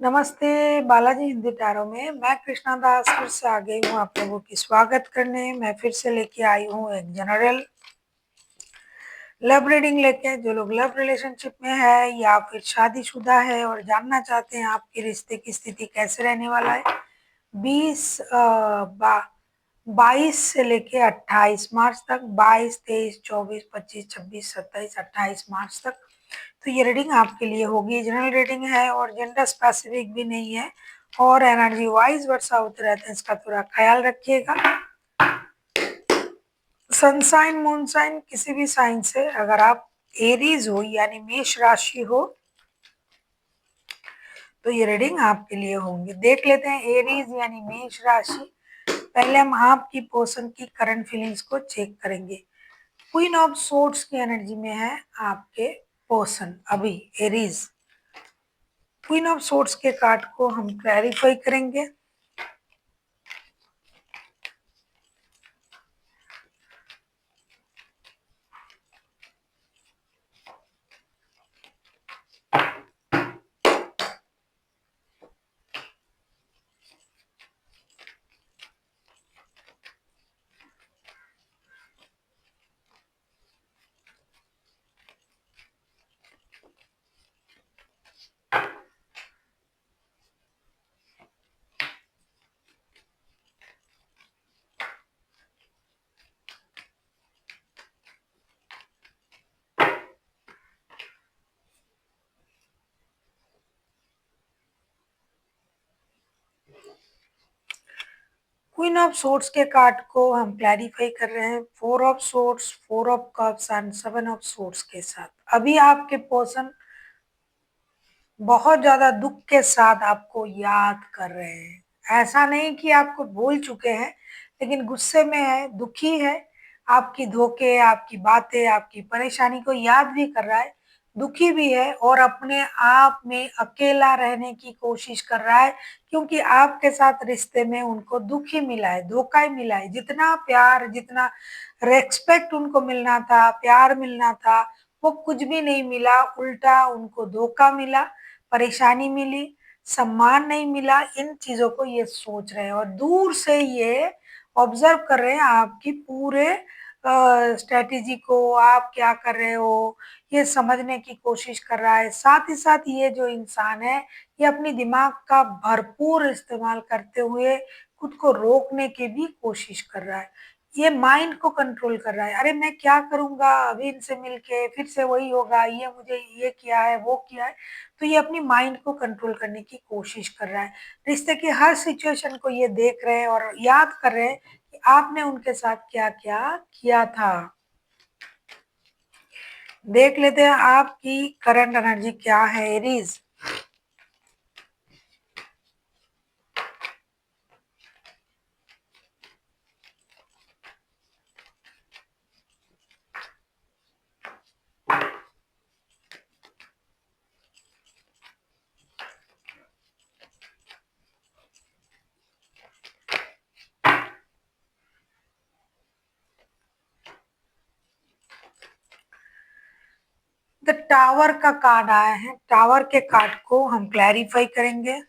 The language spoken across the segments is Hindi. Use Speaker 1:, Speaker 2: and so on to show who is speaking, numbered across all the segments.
Speaker 1: नमस्ते बालाजी हिंदी टैरो में मैं कृष्णा दास फिर से आ गई हूँ आप लोगों की स्वागत करने। मैं फिर से लेके आई हूँ एक जनरल लव रीडिंग लेके। जो लोग लव रिलेशनशिप में है या फिर शादीशुदा है और जानना चाहते हैं आपके रिश्ते की स्थिति कैसे रहने वाला है 22 से लेके 28 मार्च तक, 22, 23, 24, 25, 26, 27, 28 मार्च तक। तो ये रीडिंग आपके लिए होगी। जनरल रीडिंग है और जेंडर स्पेसिफिक भी नहीं है और एनर्जी वाइज वर्षा होते रहते हैं, इसका थोड़ा ख्याल रखिएगा। सनसाइन मून साइन किसी भी साइन से अगर आप एरीज हो यानी मेष राशि हो तो ये रीडिंग आपके लिए होंगी। देख लेते हैं एरीज यानी मेष राशि। पहले हम आपकी पर्सन की करंट फीलिंग्स को चेक करेंगे। क्वीन ऑफ सोर्ड्स की एनर्जी में है आपके पर्सन अभी एरीज। क्वीन ऑफ सोर्ड्स के कार्ड को हम क्लैरिफाई करेंगे। क्वीन ऑफ सोर्ड्स के कार्ड को हम क्लैरिफाई कर रहे हैं four of swords, four of cups and seven of swords के साथ। अभी आपके पर्सन बहुत ज्यादा दुख के साथ आपको याद कर रहे हैं। ऐसा नहीं कि आपको भूल चुके हैं, लेकिन गुस्से में है, दुखी है, आपकी धोखे, आपकी बातें, आपकी परेशानी को याद भी कर रहा है, दुखी भी है और अपने आप में अकेला रहने की कोशिश कर रहा है क्योंकि आपके साथ रिश्ते में उनको दुख ही मिला है, धोखा ही मिला है। जितना प्यार, जितना रेस्पेक्ट उनको मिलना था, प्यार मिलना था, वो कुछ भी नहीं मिला, उल्टा उनको धोखा मिला, परेशानी मिली, सम्मान नहीं मिला। इन चीजों को ये सोच रहे हैं और दूर से ये ऑब्जर्व कर रहे हैं आपकी पूरे स्ट्रेटेजी को, आप क्या कर रहे हो ये समझने की कोशिश कर रहा है। साथ ही साथ ये जो इंसान है ये अपनी दिमाग का भरपूर इस्तेमाल करते हुए खुद को रोकने की भी कोशिश कर रहा है। ये माइंड को कंट्रोल कर रहा है। अरे मैं क्या करूंगा, अभी इनसे मिलके फिर से वही होगा, ये मुझे ये किया है, वो किया है। तो ये अपनी माइंड को कंट्रोल करने की कोशिश कर रहा है। रिश्ते की हर सिचुएशन को ये देख रहे हैं और याद कर रहे हैं कि आपने उनके साथ क्या क्या किया था। देख लेते हैं आपकी करंट एनर्जी क्या है एरीज। द टावर का कार्ड आया है। टावर के कार्ड को हम क्लैरिफाई करेंगे।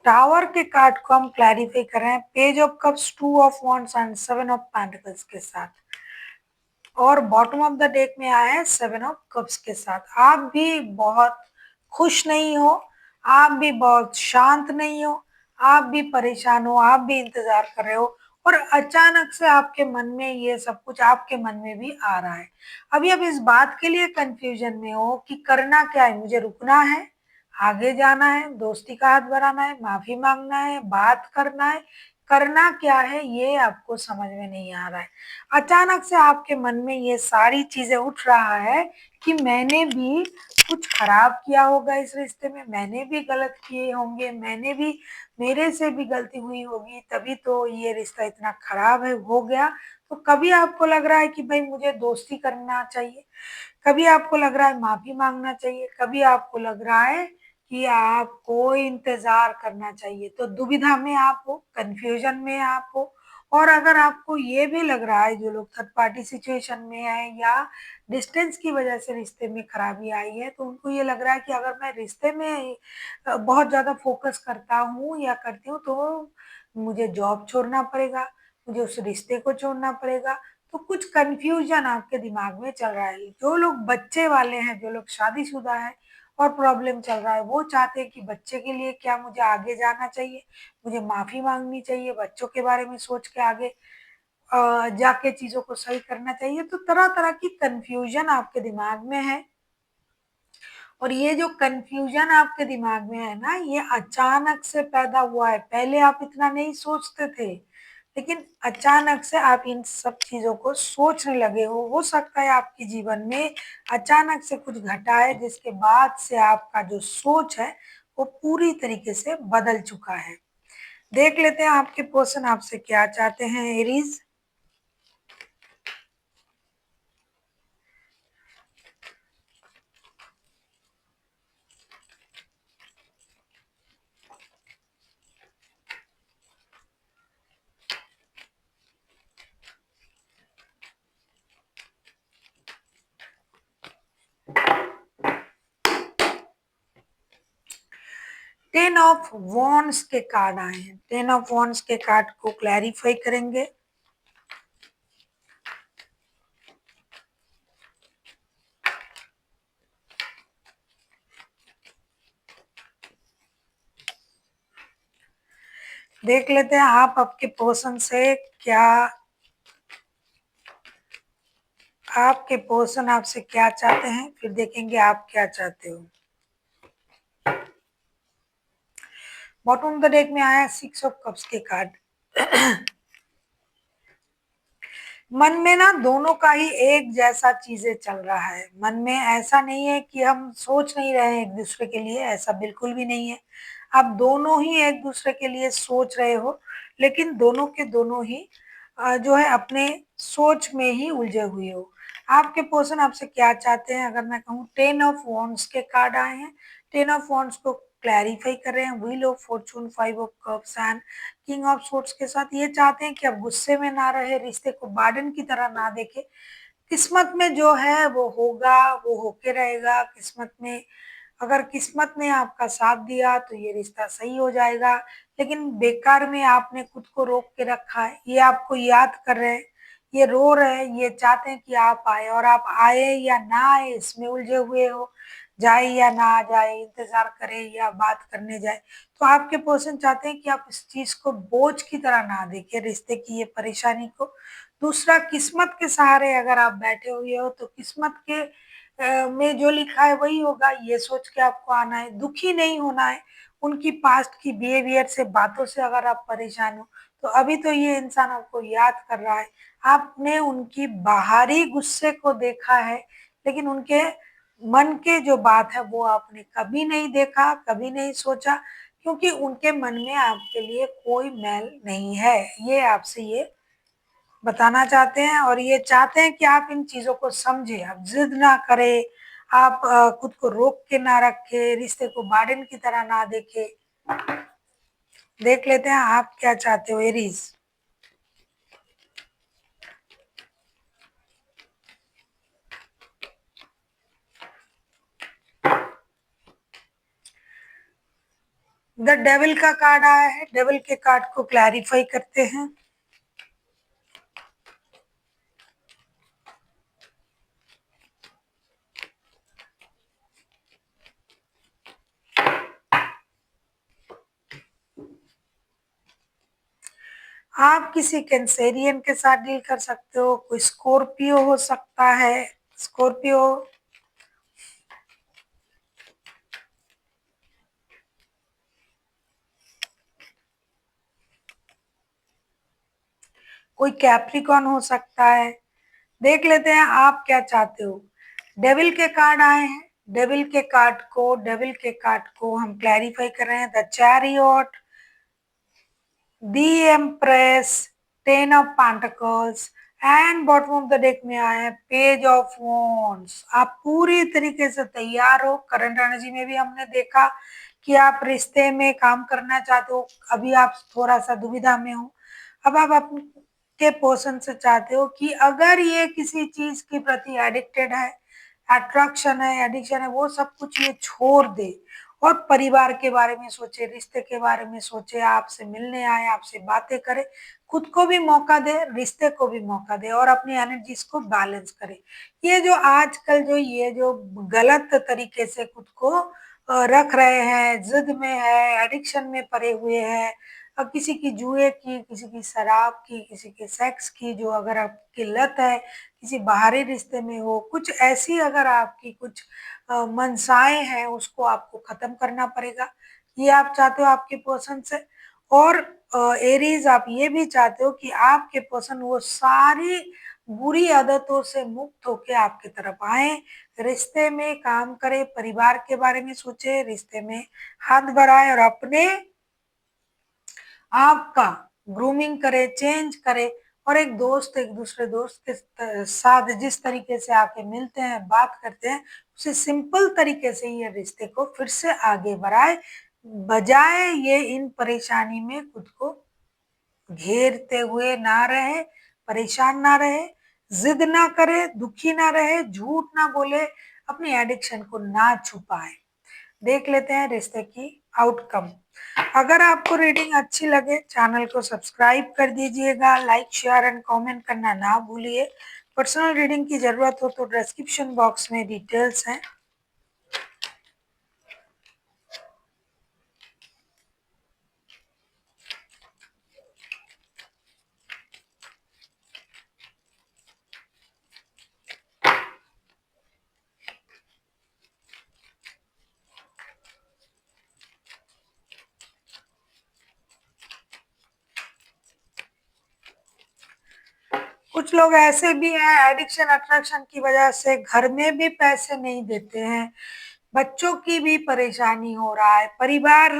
Speaker 1: टावर के कार्ड को हम क्लैरिफाई कर रहे हैं page of cups, two of wands and seven of pentacles के साथ। और बॉटम ऑफ द डेक में आया है सेवन ऑफ कप्स के साथ। आप भी बहुत खुश नहीं हो, आप भी बहुत शांत नहीं हो, आप भी परेशान हो, आप भी इंतजार कर रहे हो और अचानक से आपके मन में ये सब कुछ आपके मन में भी आ रहा है। अभी आप इस बात के लिए कंफ्यूजन में हो कि करना क्या है, मुझे रुकना है, आगे जाना है, दोस्ती का हाथ बढ़ाना है, माफी मांगना है, बात करना है करना क्या है ये आपको समझ में नहीं आ रहा है। अचानक से आपके मन में ये सारी चीज़ें उठ रहा है कि मैंने भी कुछ खराब किया होगा इस रिश्ते में, मैंने भी गलत किए होंगे, मेरे से भी गलती हुई होगी, तभी तो ये रिश्ता इतना खराब है हो गया। तो कभी आपको लग रहा है कि भाई मुझे दोस्ती करना चाहिए, कभी आपको लग रहा है माफ़ी माँगना चाहिए, कभी आपको लग रहा है कि आपको इंतज़ार करना चाहिए। तो दुविधा में आप हो, कन्फ्यूज़न में आप हो। और अगर आपको ये भी लग रहा है जो लोग थर्ड पार्टी सिचुएशन में हैं या डिस्टेंस की वज़ह से रिश्ते में खराबी आई है, तो उनको ये लग रहा है कि अगर मैं रिश्ते में बहुत ज़्यादा फ़ोकस करता हूँ या करती हूँ तो मुझे जॉब छोड़ना पड़ेगा, मुझे उस रिश्ते को छोड़ना पड़ेगा। तो कुछ कन्फ्यूजन आपके दिमाग में चल रहा है। जो लोग बच्चे वाले हैं, जो लोग शादीशुदा हैं और प्रॉब्लम चल रहा है, वो चाहते हैं कि बच्चे के लिए क्या मुझे आगे जाना चाहिए, मुझे माफ़ी माँगनी चाहिए, बच्चों के बारे में सोच के आगे जाके चीज़ों को सही करना चाहिए। तो तरह-तरह की कन्फ्यूजन आपके दिमाग में है। और ये जो कन्फ्यूजन आपके दिमाग में है ना, ये अचानक से पैदा हुआ है। पहले आप इतना नहीं सोचते थे, लेकिन अचानक से आप इन सब चीज़ों को सोचने लगे हो। हो सकता है आपके जीवन में अचानक से कुछ घटा है, जिसके बाद से आपका जो सोच है, वो पूरी तरीके से बदल चुका है। देख लेते हैं आपके पर्सन आपसे क्या चाहते हैं एरीज़। 10 ऑफ वॉन्ड्स के कार्ड आए हैं। 10 ऑफ वॉन्ड्स के कार्ड को क्लैरिफाई करेंगे। देख लेते हैं आप आपके पर्सन से क्या आपके पर्सन आपसे क्या चाहते हैं, फिर देखेंगे आप क्या चाहते हो। बॉटम ऑफ द डेक में आया है 6 ऑफ कप्स के कार्ड। मन में ना दोनों का ही एक जैसा चीजें चल रहा है। मन में ऐसा नहीं है कि हम सोच नहीं रहे हैं एक दूसरे के लिए, ऐसा बिल्कुल भी नहीं है। आप दोनों ही एक दूसरे के लिए सोच रहे हो, लेकिन दोनों के दोनों ही जो है अपने सोच में ही उलझे हुए हो। आपके पर्सन आपसे क्या चाहते हैं, अगर मैं कहूँ 10 ऑफ वॉन्ड्स के कार्ड आए हैं। 10 ऑफ वॉन्ड्स को क्लैरिफाई कर रहे हैं, wheel of Fortune, 5 of cups and king of swords के साथ। ये चाहते हैं कि आप गुस्से में ना रहे, रिश्ते को बर्डन की तरह ना देखें। किस्मत में जो है वो होगा, वो होके रहेगा। किस्मत में अगर किस्मत ने आपका साथ दिया तो ये रिश्ता सही हो जाएगा, लेकिन बेकार में आपने खुद को रोक के रखा है। ये आपको याद कर रहे हैं, ये रो रहे हैं, ये चाहते हैं कि आप आए, और आप आए या ना आए इसमें उलझे हुए हो। जाए या ना जाए, इंतज़ार करे या बात करने जाए। तो आपके पर्सन चाहते हैं कि आप इस चीज़ को बोझ की तरह ना देखें, रिश्ते की ये परेशानी को। दूसरा, किस्मत के सहारे अगर आप बैठे हुए हो तो किस्मत के में जो लिखा है वही होगा, ये सोच के आपको आना है, दुखी नहीं होना है। उनकी पास्ट की बिहेवियर से, बातों से अगर आप परेशान हो, तो अभी तो ये इंसान आपको याद कर रहा है। आपने उनकी बाहरी गुस्से को देखा है, लेकिन उनके मन के जो बात है वो आपने कभी नहीं देखा, कभी नहीं सोचा, क्योंकि उनके मन में आपके लिए कोई मैल नहीं है। ये आपसे ये बताना चाहते हैं, और ये चाहते हैं कि आप इन चीज़ों को समझें, आप ज़िद ना करें, आप खुद को रोक के ना रखें, रिश्ते को बर्डन की तरह ना देखें। देख लेते हैं आप क्या चाहते हो एरीज़। द डेविल का कार्ड आया है, डेविल के कार्ड को क्लैरिफाई करते हैं। आप किसी कैंसेरियन के साथ डील कर सकते हो, कोई स्कॉर्पियो हो सकता है, स्कॉर्पियो। कोई कैप्रिकॉर्न हो सकता है। देख लेते हैं आप क्या चाहते हो। डेविल के कार्ड आए हैं, डेविल के कार्ड को हम क्लैरिफाई कर रहे हैं। The chariot, the empress, ten of pentacles and bottom of the deck में आया है पेज ऑफ वॉन्ड्स। आप पूरी तरीके से तैयार हो। करंट एनर्जी में भी हमने देखा कि आप रिश्ते में काम करना चाहते हो, अभी आप थोड़ा सा दुविधा में हो। अब आप आपके पर्सन से चाहते हो कि अगर ये किसी चीज के प्रति एडिक्टेड है, अट्रैक्शन है, एडिक्शन है, वो सब कुछ ये छोड़ दे और परिवार के बारे में सोचे, रिश्ते के बारे में सोचे, आपसे मिलने आए, आपसे बातें करे, खुद को भी मौका दे, रिश्ते को भी मौका दे और अपनी एनर्जीज को बैलेंस करे। ये जो आजकल जो ये जो गलत तरीके से खुद को रख रहे हैं, जिद में है, एडिक्शन में पड़े हुए हैं, किसी की जुए की, किसी की शराब की, किसी के सेक्स की, जो अगर आपकी लत है, किसी बाहरी रिश्ते में हो, कुछ ऐसी अगर आपकी कुछ मनसाएं हैं, उसको आपको खत्म करना पड़ेगा। ये आप चाहते हो आपके पर्सन से। और एरीज, आप ये भी चाहते हो कि आपके पर्सन वो सारी बुरी आदतों से मुक्त होके आपकी तरफ आए, रिश्ते में काम करे, परिवार के बारे में सोचे, रिश्ते में हाथ बढ़ाए और अपने आपका ग्रूमिंग करे, चेंज करे। और एक दोस्त एक दूसरे दोस्त के साथ जिस तरीके से आके मिलते हैं, बात करते हैं, उसे सिंपल तरीके से ये रिश्ते को फिर से आगे बढ़ाए, बजाय ये इन परेशानी में खुद को घेरते हुए ना रहे, परेशान ना रहे, जिद ना करे, दुखी ना रहे, झूठ ना बोले, अपनी एडिक्शन को ना छुपाए। देख लेते हैं रिश्ते की आउटकम। अगर आपको रीडिंग अच्छी लगे, चैनल को सब्सक्राइब कर दीजिएगा, लाइक शेयर एंड कमेंट करना ना भूलिए। पर्सनल रीडिंग की जरूरत हो तो डिस्क्रिप्शन बॉक्स में डिटेल्स हैं। कुछ लोग ऐसे भी हैं, एडिक्शन अट्रैक्शन की वजह से घर में भी पैसे नहीं देते हैं, बच्चों की भी परेशानी हो रहा है, परिवार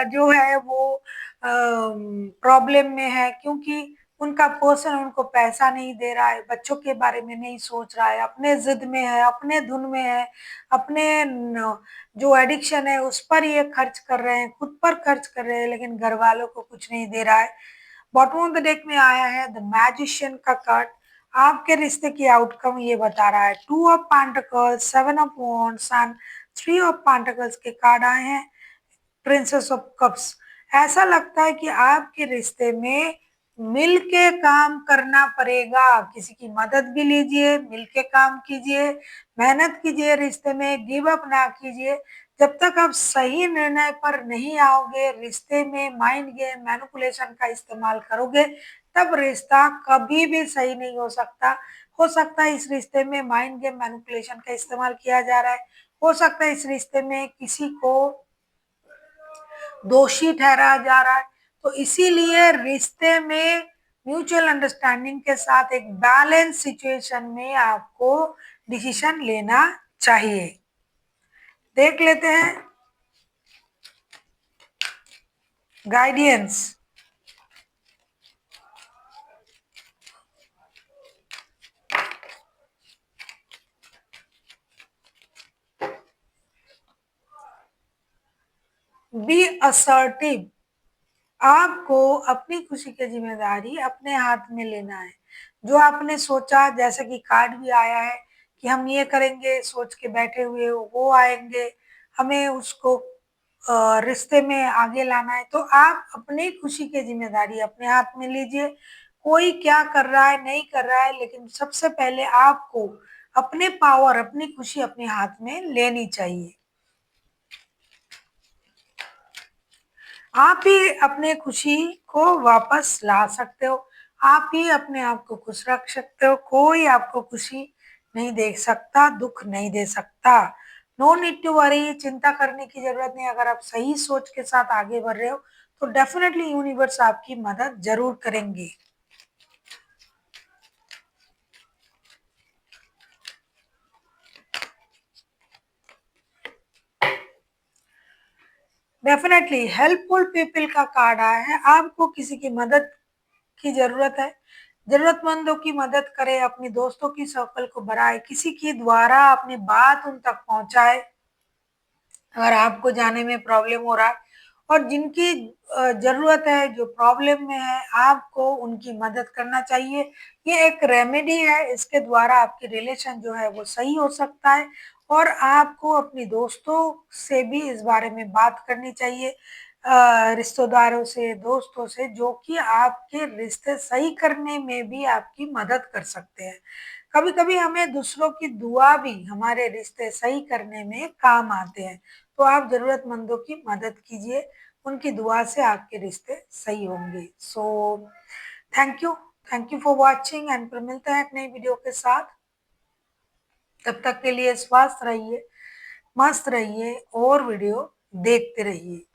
Speaker 1: जो है वो प्रॉब्लम में है क्योंकि उनका पर्सन उनको पैसा नहीं दे रहा है, बच्चों के बारे में नहीं सोच रहा है, अपने जिद में है, अपने धुन में है, अपने जो एडिक्शन है उस पर ये खर्च कर रहे हैं, खुद पर खर्च कर रहे हैं, लेकिन घर वालों को कुछ नहीं दे रहा है। बॉटम ऑफ द डेक में आया है द मैजिशियन का कार्ड। आपके रिश्ते की आउटकम ये बता रहा है। Two of pentacles, seven of wands and three of pentacles के कार्ड आए हैं। Princess of cups. ऐसा लगता है कि आपके रिश्ते में मिल के काम करना पड़ेगा, किसी की मदद भी लीजिए, मिल के काम कीजिए, मेहनत कीजिए, रिश्ते में गिव अप ना कीजिए। जब तक आप सही निर्णय पर नहीं आओगे, रिश्ते में माइंड गेम, मैनिपुलेशन का इस्तेमाल करोगे, तब रिश्ता कभी भी सही नहीं हो सकता है इस रिश्ते में माइंड गेम, मैनिपुलेशन का इस्तेमाल किया जा रहा है, हो सकता है इस रिश्ते में किसी को दोषी ठहराया जा रहा है। तो इसीलिए रिश्ते में म्यूचुअल अंडरस्टैंडिंग के साथ एक बैलेंस सिचुएशन में आपको डिसीजन लेना चाहिए। देख लेते हैं गाइडेंस। B assertive. आपको अपनी खुशी की जिम्मेदारी अपने हाथ में लेना है। जो आपने सोचा, जैसे कि कार्ड भी आया है कि हम ये करेंगे, सोच के बैठे हुए हो, वो आएंगे, हमें उसको रिश्ते में आगे लाना है, तो आप अपनी खुशी की जिम्मेदारी अपने हाथ में लीजिए। कोई क्या कर रहा है नहीं कर रहा है, लेकिन सबसे पहले आपको अपने पावर, अपनी खुशी अपने हाथ में लेनी चाहिए। आप ही अपने खुशी को वापस ला सकते हो, आप ही अपने आप को खुश रख सकते हो, कोई आपको खुशी नहीं दे सकता, दुख नहीं दे सकता। नो नीड टू वरी, चिंता करने की जरूरत नहीं। अगर आप सही सोच के साथ आगे बढ़ रहे हो तो डेफिनेटली यूनिवर्स आपकी मदद जरूर करेंगे। डेफिनेटली हेल्पफुल पीपल का कार्ड आया है। आपको किसी की मदद की ज़रूरत है, ज़रूरतमंदों की मदद करें, अपने दोस्तों की सर्कल को बढ़ाएँ, किसी के द्वारा अपनी बात उन तक पहुँचाएँ, अगर आपको जाने में प्रॉब्लम हो रहा है और जिनकी ज़रूरत है, जो प्रॉब्लम में है, आपको उनकी मदद करना चाहिए। ये एक रेमेडी है, इसके द्वारा आपकी रिलेशन जो है वो सही हो सकता है और आपको अपने दोस्तों से भी इस बारे में बात करनी चाहिए, रिश्तेदारों से, दोस्तों से, जो कि आपके रिश्ते सही करने में भी आपकी मदद कर सकते हैं। कभी-कभी हमें दूसरों की दुआ भी हमारे रिश्ते सही करने में काम आते हैं। तो आप ज़रूरतमंदों की मदद कीजिए, उनकी दुआ से आपके रिश्ते सही होंगे। So thank you, thank you for watching and फिर मिलते हैं एक नई वीडियो के साथ। तब तक के लिए स्वस्थ रहिए, मस्त रहिए और वीडियो देखते रहिए।